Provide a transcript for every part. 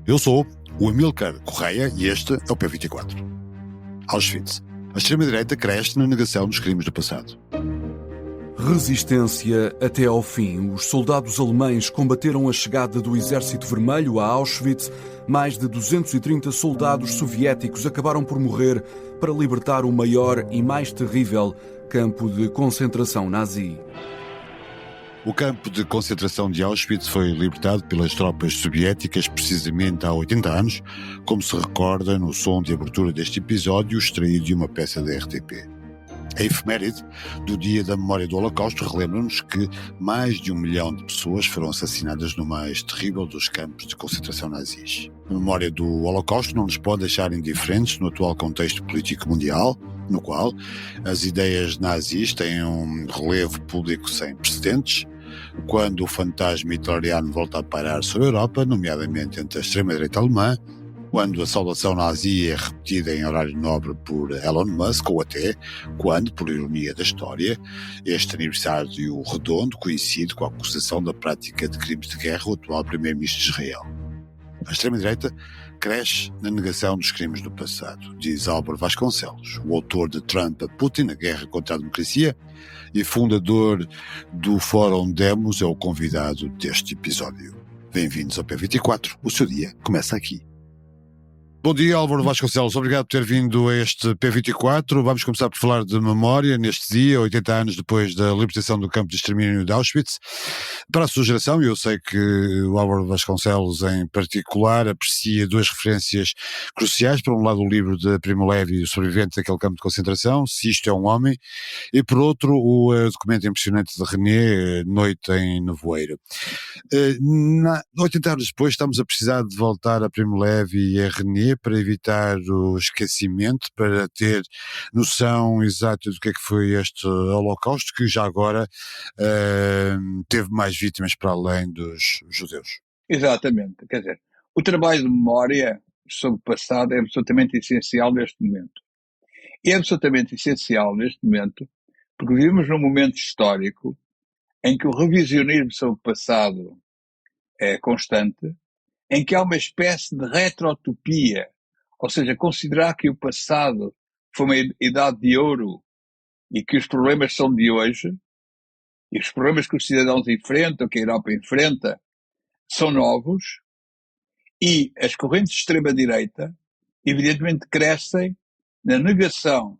Eu sou o Amílcar Correia e este é o P24. Auschwitz. A extrema-direita cresce na negação dos crimes do passado. Resistência até ao fim. Os soldados alemães combateram a chegada do Exército Vermelho a Auschwitz. Mais de 230 soldados soviéticos acabaram por morrer para libertar o maior e mais terrível campo de concentração nazi. O campo de concentração de Auschwitz foi libertado pelas tropas soviéticas precisamente há 80 anos, como se recorda no som de abertura deste episódio extraído de uma peça da RTP. A efeméride do Dia da Memória do Holocausto relembra-nos que mais de 1 milhão de pessoas foram assassinadas no mais terrível dos campos de concentração nazis. A memória do Holocausto não nos pode deixar indiferentes no atual contexto político mundial, no qual as ideias nazis têm um relevo público sem precedentes, quando o fantasma hitleriano volta a pairar sobre a Europa, nomeadamente entre a extrema-direita alemã, quando a saudação nazi é repetida em horário nobre por Elon Musk, ou até quando, por ironia da história, este aniversário redondo coincide com a acusação da prática de crimes de guerra do atual primeiro-ministro de Israel. A extrema-direita cresce na negação dos crimes do passado, diz Álvaro Vasconcelos, o autor de Trump a Putin, a guerra contra a democracia, e fundador do Fórum Demos, é o convidado deste episódio. Bem-vindos ao P24, o seu dia começa aqui. Bom dia, Álvaro Vasconcelos, obrigado por ter vindo a este P24. Vamos começar por falar de memória neste dia, 80 anos depois da libertação do campo de extermínio de Auschwitz. Para a sua geração, eu sei que o Álvaro Vasconcelos em particular aprecia duas referências cruciais. Por um lado, o livro de Primo Levi, o sobrevivente daquele campo de concentração, Se Isto é um Homem, e por outro, o documento impressionante de René, Noite em Nevoeiro. 80 anos depois estamos a precisar de voltar a Primo Levi e a René para evitar o esquecimento, para ter noção exata do que é que foi este Holocausto, que já agora teve mais vítimas para além dos judeus. Exatamente, quer dizer, o trabalho de memória sobre o passado é absolutamente essencial neste momento. É absolutamente essencial neste momento porque vivemos num momento histórico em que o revisionismo sobre o passado é constante, em que há uma espécie de retrotopia, ou seja, considerar que o passado foi uma idade de ouro e que os problemas são de hoje, e os problemas que os cidadãos enfrentam, que a Europa enfrenta, são novos, e as correntes de extrema-direita, evidentemente, crescem na negação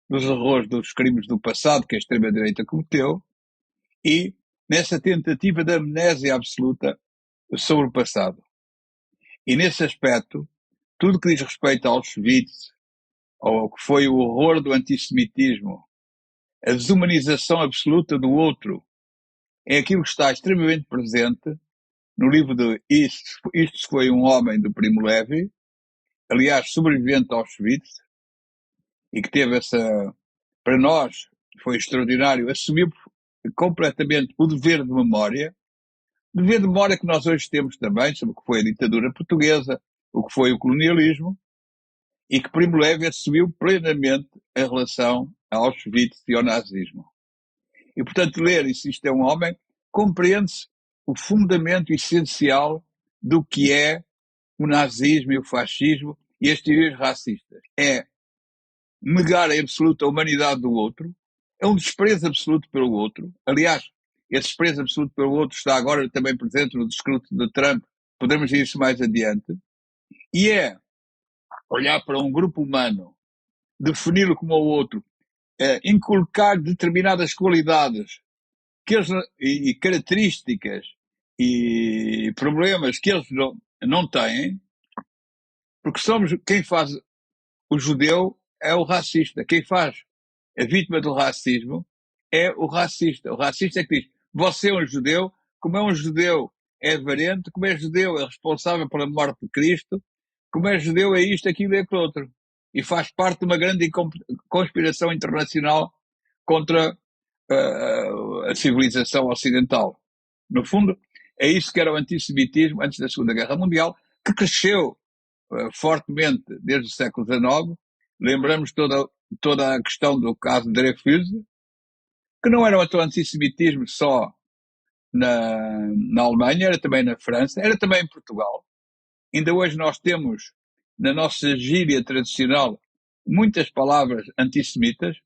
dos horrores dos crimes do passado que a extrema-direita cometeu e nessa tentativa de amnésia absoluta sobre o passado. E nesse aspecto, tudo que diz respeito ao Auschwitz, ou ao que foi o horror do antissemitismo, a desumanização absoluta do outro, é aquilo que está extremamente presente no livro de Isto Foi um Homem, do Primo Levi, aliás, sobrevivente a Auschwitz, e que teve para nós, foi extraordinário, assumiu completamente o dever de memória que nós hoje temos também sobre o que foi a ditadura portuguesa, o que foi o colonialismo, e que Primo Levi assumiu plenamente em relação a Auschwitz e ao nazismo. E, portanto, ler Se Isto é um Homem, compreende-se o fundamento essencial do que é o nazismo e o fascismo e as teorias racistas. É negar a absoluta humanidade do outro, é um desprezo absoluto pelo outro. Aliás, esse desprezo absoluto pelo outro está agora também presente no discurso de Trump, podemos ver isso mais adiante, e é olhar para um grupo humano, defini-lo como o outro, inculcar determinadas qualidades e características e problemas que eles não têm, porque quem faz o judeu é o racista, quem faz a vítima do racismo é o racista. O racista é que diz, você é um judeu, como é um judeu é avarento, como é judeu é responsável pela morte de Cristo, como é judeu é isto, aquilo e aquilo outro. E faz parte de uma grande conspiração internacional contra a civilização ocidental. No fundo, é isso que era o antissemitismo antes da Segunda Guerra Mundial, que cresceu fortemente desde o século XIX. Lembramos toda a questão do caso de Dreyfus, que não era um antissemitismo só na Alemanha, era também na França, era também em Portugal. Ainda hoje nós temos, na nossa gíria tradicional, muitas palavras antissemitas.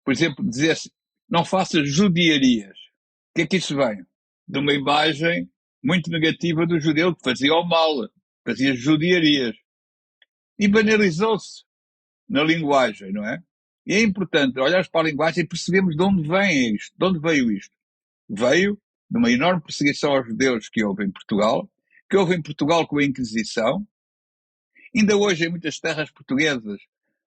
Por exemplo, dizer-se, não faças judiarias. O que é que isso vem? De uma imagem muito negativa do judeu que fazia o mal, fazia judiarias. E banalizou-se na linguagem, não é? E é importante olharmos para a linguagem e percebermos de onde vem isto, de onde veio isto. Veio de uma enorme perseguição aos judeus que houve em Portugal com a Inquisição. Ainda hoje, em muitas terras portuguesas,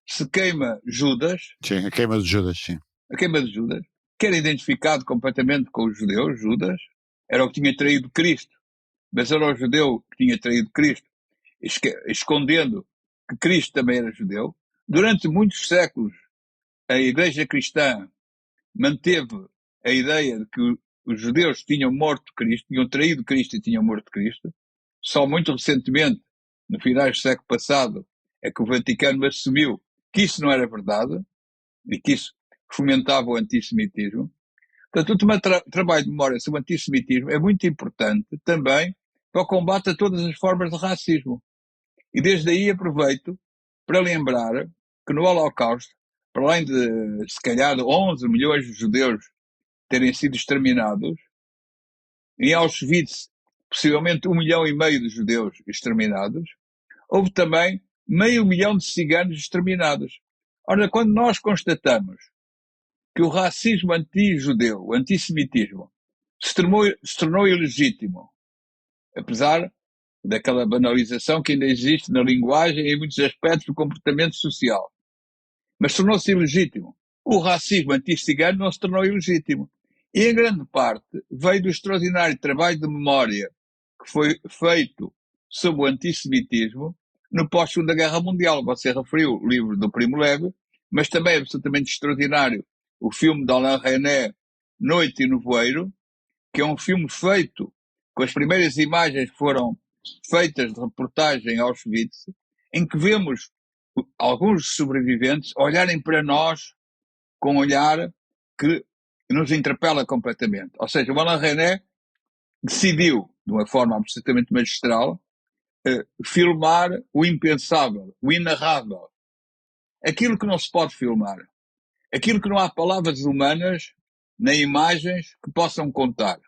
se queima Judas. Sim, a queima de Judas, sim. A queima de Judas, que era identificado completamente com os judeus. Judas era o que tinha traído Cristo, mas era o judeu que tinha traído Cristo, escondendo que Cristo também era judeu. Durante muitos séculos, a Igreja Cristã manteve a ideia de que os judeus tinham morto Cristo, tinham traído Cristo e tinham morto Cristo. Só muito recentemente, no final do século passado, é que o Vaticano assumiu que isso não era verdade e que isso fomentava o antissemitismo. Portanto, o trabalho de memória sobre o antissemitismo é muito importante também para o combate a todas as formas de racismo. E desde aí aproveito para lembrar que no Holocausto, para além de, se calhar, 11 milhões de judeus terem sido exterminados, em Auschwitz, possivelmente 1,5 milhão de judeus exterminados, houve também 500 mil de ciganos exterminados. Ora, quando nós constatamos que o racismo anti-judeu, o antissemitismo, se tornou ilegítimo, apesar daquela banalização que ainda existe na linguagem e em muitos aspectos do comportamento social. Mas tornou-se ilegítimo. O racismo anti-cigano não se tornou ilegítimo. E, em grande parte, veio do extraordinário trabalho de memória que foi feito sobre o antissemitismo no pós-Segunda Guerra Mundial. Você referiu o livro do Primo Levi, mas também é absolutamente extraordinário o filme de Alain Resnais, Noite e Nevoeiro, que é um filme feito com as primeiras imagens que foram feitas de reportagem em Auschwitz, em que vemos alguns sobreviventes olharem para nós com um olhar que nos interpela completamente. Ou seja, o Alain Resnais decidiu, de uma forma absolutamente magistral, filmar o impensável, o inarrável. Aquilo que não se pode filmar. Aquilo que não há palavras humanas nem imagens que possam contar.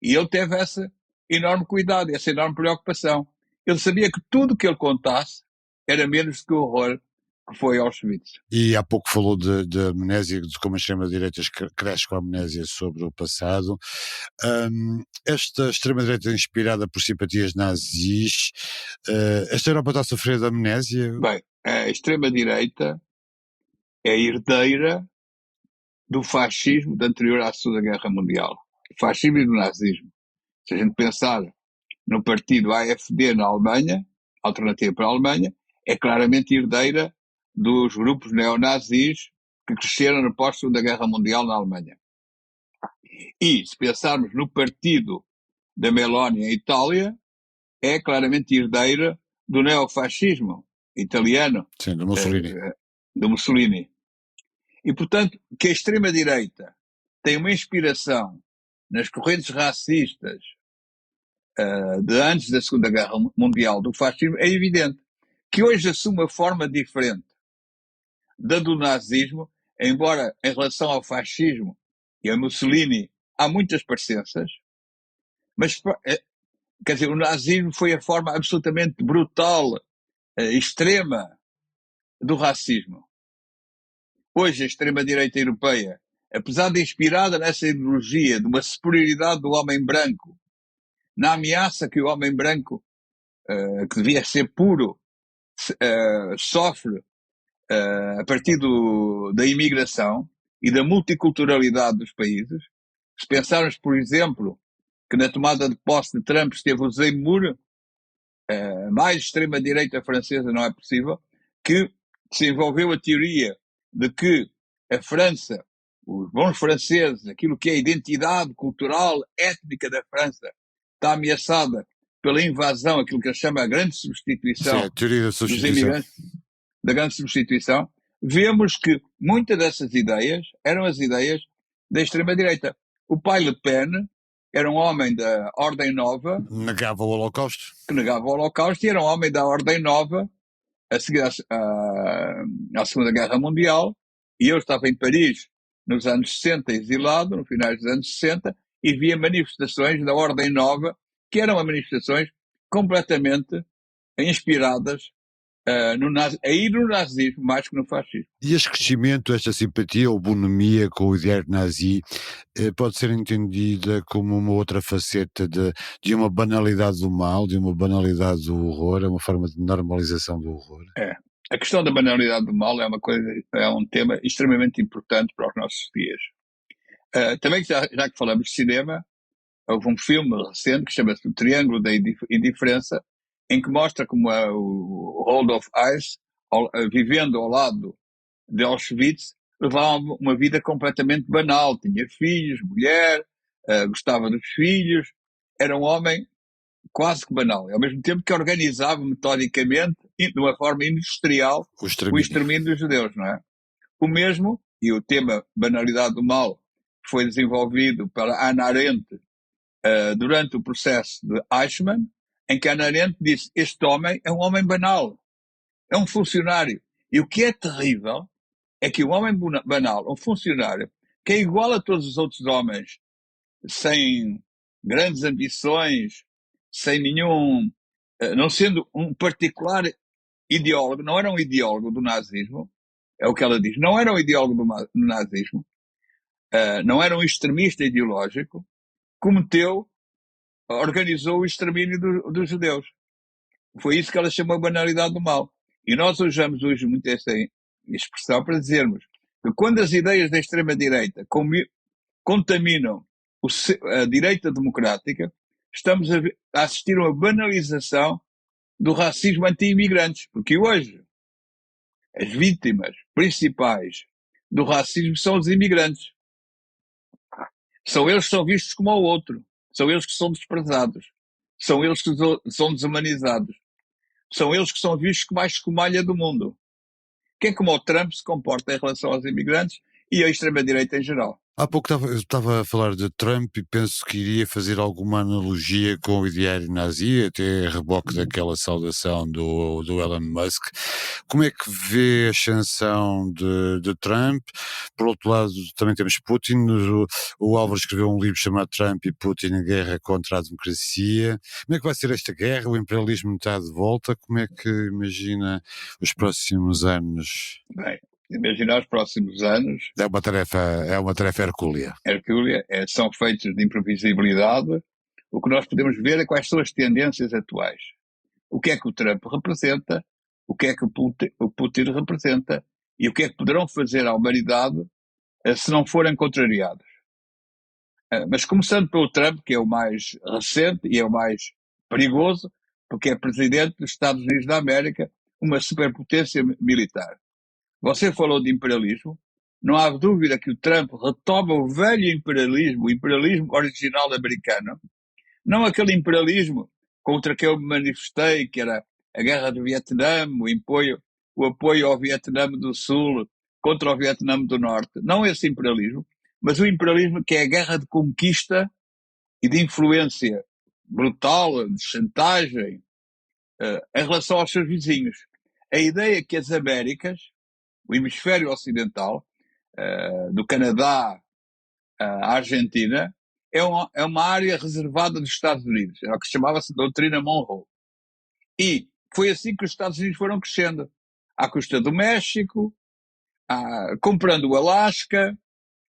E ele teve essa enorme cuidado, essa enorme preocupação. Ele sabia que tudo o que ele contasse era menos do que o horror que foi Auschwitz. E há pouco falou de amnésia, de como a extrema-direita cresce com a amnésia sobre o passado. Esta extrema-direita inspirada por simpatias nazis, esta Europa está a sofrer de amnésia? Bem, a extrema-direita é herdeira do fascismo da anterior à Segunda Guerra Mundial. Do fascismo e do nazismo. Se a gente pensar no partido AfD na Alemanha, Alternativa para a Alemanha, é claramente herdeira dos grupos neonazis que cresceram no pós-Segunda Guerra Mundial na Alemanha. E, se pensarmos no partido da Meloni em Itália, é claramente herdeira do neofascismo italiano. Sim, do Mussolini. Do Mussolini. E, portanto, que a extrema-direita tem uma inspiração nas correntes racistas de antes da Segunda Guerra Mundial do fascismo, é evidente. Que hoje assume uma forma diferente da do nazismo, embora em relação ao fascismo e a Mussolini há muitas parecenças, mas, quer dizer, o nazismo foi a forma absolutamente brutal, extrema do racismo. Hoje a extrema-direita europeia, apesar de inspirada nessa ideologia de uma superioridade do homem branco, na ameaça que o homem branco, que devia ser puro, sofre a partir da imigração e da multiculturalidade dos países. Se pensarmos, por exemplo, que na tomada de posse de Trump esteve o Zemmour, mais extrema-direita francesa não é possível, que desenvolveu a teoria de que a França, os bons franceses, aquilo que é a identidade cultural, étnica da França, está ameaçada pela invasão, aquilo que ele chama a grande substituição. Sim, a teoria da substituição. Dos imigrantes, da grande substituição. Vemos que muitas dessas ideias eram as ideias da extrema-direita. O pai Le Pen era um homem da Ordem Nova, Negava o Holocausto. que negava o Holocausto, e era um homem da Ordem Nova, a seguir à Segunda Guerra Mundial, e eu estava em Paris nos anos 60, exilado, no finais dos anos 60, e via manifestações da Ordem Nova, que eram manifestações completamente inspiradas no nazismo mais que no fascismo. E este crescimento, esta simpatia ou bonomia com o ideário nazi pode ser entendida como uma outra faceta de uma banalidade do mal, de uma banalidade do horror, é uma forma de normalização do horror. A questão da banalidade do mal é um tema extremamente importante para os nossos dias. Também, já que falamos de cinema, houve um filme recente que chama-se O Triângulo da Indiferença, em que mostra como o Rudolf Heiss, vivendo ao lado de Auschwitz, levava uma vida completamente banal. Tinha filhos, mulher, gostava dos filhos, era um homem quase que banal, ao mesmo tempo que organizava metodicamente, de uma forma industrial, o extermínio dos judeus, não é? O mesmo, e o tema banalidade do mal, foi desenvolvido pela Hannah Arendt durante o processo de Eichmann, em que Hannah Arendt disse: este homem é um homem banal, é um funcionário. E o que é terrível é que o homem banal, um funcionário, que é igual a todos os outros homens, sem grandes ambições, sem nenhum, não sendo um particular ideólogo, não era um ideólogo do nazismo, é o que ela diz, não era um ideólogo do nazismo, não era um extremista ideológico, organizou o extermínio dos judeus. Foi isso que ela chamou a banalidade do mal. E nós usamos hoje muito essa expressão para dizermos que quando as ideias da extrema-direita contaminam a direita democrática, estamos a assistir a uma banalização do racismo anti-imigrantes, porque hoje as vítimas principais do racismo são os imigrantes. São eles que são vistos como o outro, são eles que são desprezados, são eles que são desumanizados, são eles que são vistos como a escumalha do mundo, que é como o Trump se comporta em relação aos imigrantes e à extrema-direita em geral. Há pouco estava a falar de Trump e penso que iria fazer alguma analogia com o ideário nazi, até a reboque daquela saudação do Elon Musk. Como é que vê a ascensão de Trump? Por outro lado, também temos Putin. O Álvaro escreveu um livro chamado Trump e Putin, a guerra contra a democracia. Como é que vai ser esta guerra? O imperialismo está de volta? Como é que imagina os próximos anos? Bem, imaginar os próximos anos É uma tarefa hercúlea. São feitos de imprevisibilidade. O que nós podemos ver é quais são as tendências atuais. O que é que o Trump representa, o que é que o Putin representa e o que é que poderão fazer à humanidade se não forem contrariados. Mas começando pelo Trump, que é o mais recente e é o mais perigoso, porque é presidente dos Estados Unidos da América, uma superpotência militar. Você falou de imperialismo. Não há dúvida que o Trump retoma o velho imperialismo, o imperialismo original americano. Não aquele imperialismo contra que eu me manifestei, que era a guerra do Vietnã, o apoio ao Vietnã do Sul contra o Vietnã do Norte. Não esse imperialismo, mas o imperialismo que é a guerra de conquista e de influência brutal, de chantagem, em relação aos seus vizinhos. A ideia que as Américas, o hemisfério ocidental, do Canadá à Argentina, é uma área reservada dos Estados Unidos, era o que chamava-se Doutrina Monroe. E foi assim que os Estados Unidos foram crescendo, à custa do México, comprando o Alasca,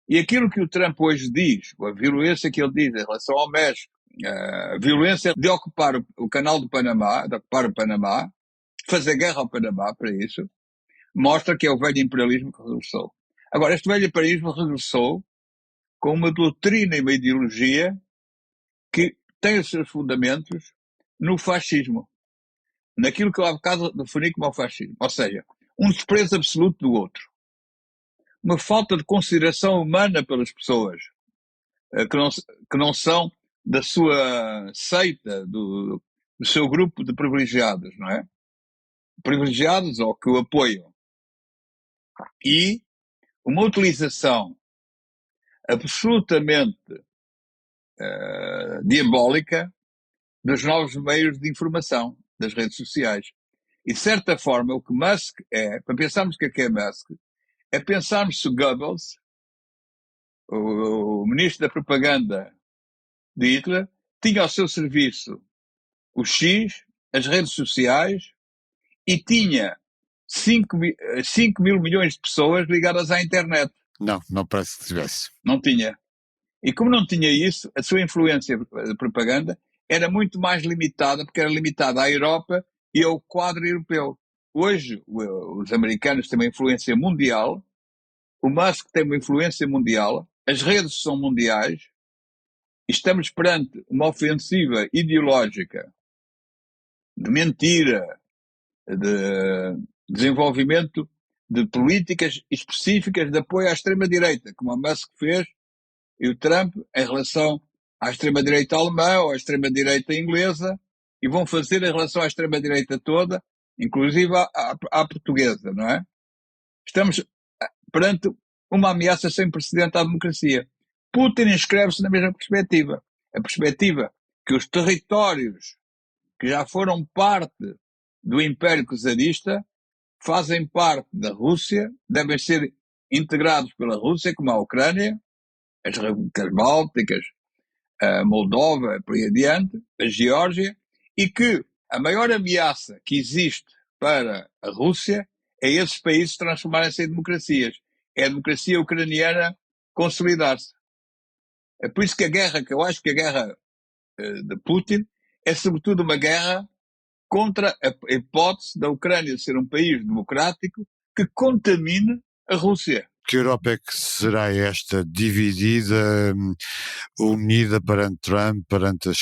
e aquilo que o Trump hoje diz, a violência que ele diz em relação ao México, a violência de ocupar o canal do Panamá, de ocupar o Panamá, fazer guerra ao Panamá para isso, mostra que é o velho imperialismo que regressou. Agora, este velho imperialismo regressou com uma doutrina e uma ideologia que tem os seus fundamentos no fascismo, naquilo que eu há bocado defini como o fascismo, ou seja, um desprezo absoluto do outro, uma falta de consideração humana pelas pessoas que não são da sua seita, do seu grupo de privilegiados, não é? Privilegiados ou que o apoiam. E uma utilização absolutamente diabólica dos novos meios de informação, das redes sociais. E, de certa forma, o que Musk para pensarmos o que é Musk, é pensarmos se o Goebbels, o ministro da propaganda de Hitler, tinha ao seu serviço o X, as redes sociais, e tinha 5 mil milhões de pessoas ligadas à internet. Não parece que tivesse. Não tinha. E como não tinha isso, a sua influência de propaganda era muito mais limitada, porque era limitada à Europa e ao quadro europeu. Hoje, os americanos têm uma influência mundial, o Musk tem uma influência mundial, as redes são mundiais, e estamos perante uma ofensiva ideológica de mentira, de desenvolvimento de políticas específicas de apoio à extrema-direita, como a Musk fez e o Trump em relação à extrema-direita alemã ou à extrema-direita inglesa, e vão fazer em relação à extrema-direita toda, inclusive à portuguesa, não é? Estamos perante uma ameaça sem precedente à democracia. Putin inscreve-se na mesma perspectiva. A perspectiva que os territórios que já foram parte do Império Czarista fazem parte da Rússia, devem ser integrados pela Rússia, como a Ucrânia, as repúblicas bálticas, a Moldova, por aí adiante, a Geórgia, e que a maior ameaça que existe para a Rússia é esses países transformarem-se em democracias. É a democracia ucraniana consolidar-se. É por isso que eu acho que a guerra de Putin é sobretudo uma guerra contra a hipótese da Ucrânia ser um país democrático que contamine a Rússia. Que Europa é que será esta dividida, unida perante Trump, perante as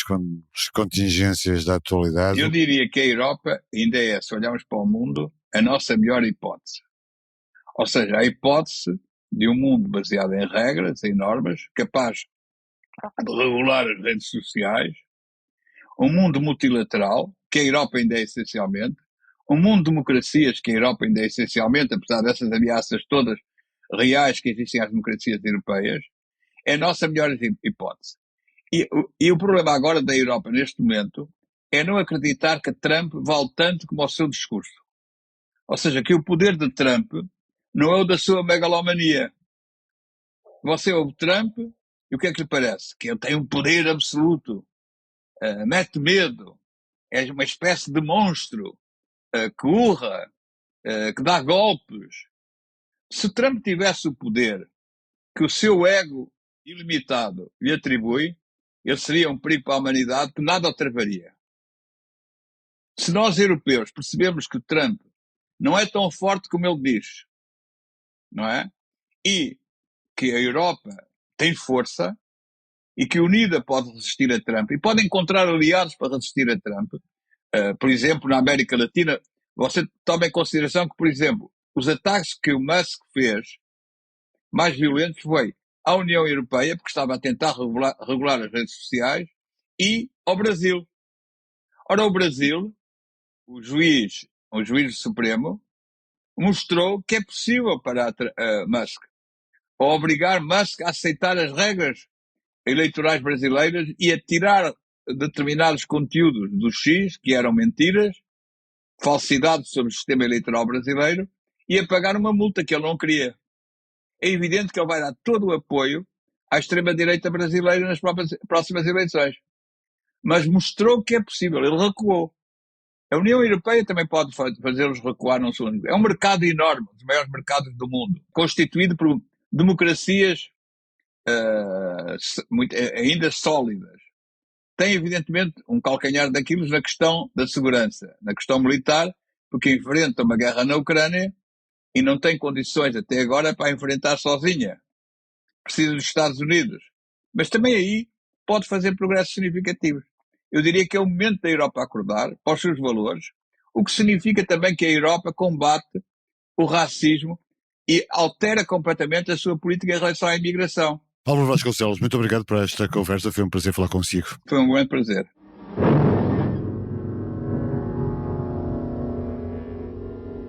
contingências da atualidade? Eu diria que a Europa ainda é, se olharmos para o mundo, a nossa melhor hipótese. Ou seja, a hipótese de um mundo baseado em regras, em normas, capaz de regular as redes sociais, um mundo multilateral, que a Europa ainda é essencialmente, um mundo de democracias, que a Europa ainda é essencialmente, apesar dessas ameaças todas reais que existem às democracias europeias, é a nossa melhor hipótese. E o problema agora da Europa, neste momento, é não acreditar que Trump vale tanto como o seu discurso. Ou seja, que o poder de Trump não é o da sua megalomania. Você ouve Trump e o que é que lhe parece? Que ele tem um poder absoluto, mete medo, é uma espécie de monstro, que urra, que dá golpes. Se Trump tivesse o poder que o seu ego ilimitado lhe atribui, ele seria um perigo para a humanidade que nada o travaria. Se nós, europeus, percebemos que Trump não é tão forte como ele diz, não é? E que a Europa tem força e que unida pode resistir a Trump e pode encontrar aliados para resistir a Trump. Por exemplo, na América Latina, você toma em consideração que, por exemplo, os ataques que o Musk fez, mais violentos, foi à União Europeia, porque estava a tentar regular as redes sociais, e ao Brasil. Ora, o Brasil, o juiz supremo, mostrou que é possível para Musk, ou obrigar Musk a aceitar as regras eleitorais brasileiras e a tirar determinados conteúdos do X, que eram mentiras, falsidades sobre o sistema eleitoral brasileiro, e a pagar uma multa que ele não queria. É evidente que ele vai dar todo o apoio à extrema-direita brasileira nas próximas eleições. Mas mostrou que é possível, ele recuou. A União Europeia também pode fazê-los recuar, não são. É um mercado enorme, um dos maiores mercados do mundo, constituído por democracias ainda sólidas. Tem, evidentemente, um calcanhar daquilo na questão da segurança, na questão militar, porque enfrenta uma guerra na Ucrânia e não tem condições até agora para enfrentar sozinha. Precisa dos Estados Unidos. Mas também aí pode fazer progressos significativos. Eu diria que é o momento da Europa acordar para os seus valores, o que significa também que a Europa combate o racismo e altera completamente a sua política em relação à imigração. Álvaro Vasconcelos, muito obrigado por esta conversa, foi um prazer falar consigo. Foi um grande prazer.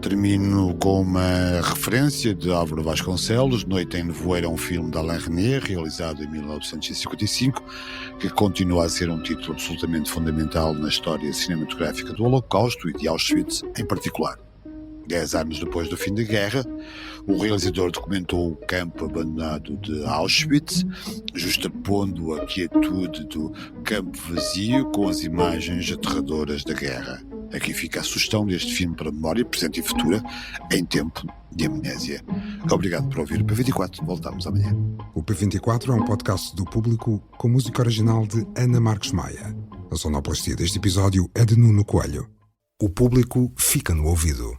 Termino com uma referência de Álvaro Vasconcelos. Noite em Nevoeiro é um filme de Alain René, realizado em 1955, que continua a ser um título absolutamente fundamental na história cinematográfica do Holocausto e de Auschwitz em particular. 10 anos depois do fim da guerra, o realizador documentou o campo abandonado de Auschwitz, justapondo a quietude do campo vazio com as imagens aterradoras da guerra. Aqui fica a sugestão deste filme para memória, presente e futura, em tempo de amnésia. Obrigado por ouvir o P24. Voltamos amanhã. O P24 é um podcast do Público com música original de Ana Marques Maia. A sonoplastia deste episódio é de Nuno Coelho. O Público fica no ouvido.